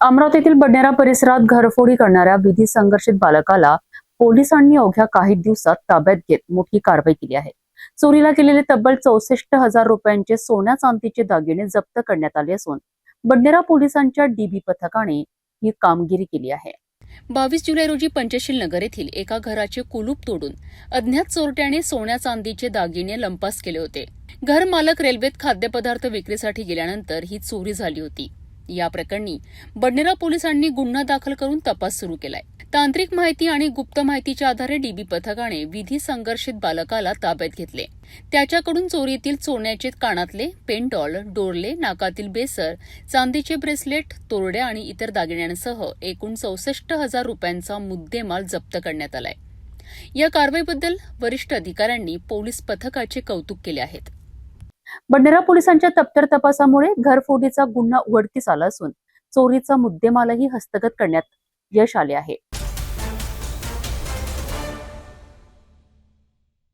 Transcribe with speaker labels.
Speaker 1: अमरावतीतील बडनेरा परिसरात घरफोडी करणाऱ्या विधी संघर्षित बालकाला पोलिसांनी अवघ्या काही दिवसात ताब्यात घेत मोठी कारवाई केली आहे. चोरीला गेलेले तब्बल 64,000 रुपयांचे सोन्या चांदीचे दागिने जप्त करण्यात आले असून बडनेरा पोलिसांच्या डीबी पथकाने ही कामगिरी केली आहे.
Speaker 2: 22 जुलै रोजी पंचशील नगर येथील एका घराचे कुलूप तोडून अज्ञात चोरट्याने सोन्या चांदीचे दागिने लंपास केले होते. घर मालक रेल्वेत खाद्यपदार्थ विक्रीसाठी गेल्यानंतर ही चोरी झाली होती. या प्रकरणी बडनेरा पोलिसांनी गुन्हा दाखल करून तपास सुरू केलाय. तांत्रिक माहिती आणि गुप्त माहितीच्या आधारे डीबी पथकाने विधी संघर्षित बालकाला ताब्यात घेतले. त्याच्याकडून चोरीतील सोन्याचे कानातले, पेंडॉल, डोरले, नाकातील बेसर, चांदीचे ब्रेसलेट, तोरड्या आणि इतर दागिन्यांसह एकूण 64,000 रुपयांचा मुद्देमाल जप्त करण्यात आलाय. या कारवाईबद्दल वरिष्ठ अधिकाऱ्यांनी पोलीस पथकाचे कौतुक केले आहेत.
Speaker 1: बडनेरा पोलिसांच्या तत्पर तपासामुळे घरफोडीचा गुन्हा उघडकीस आला असून चोरीचा मुद्देमालही हस्तगत करण्यात यश आले आहे.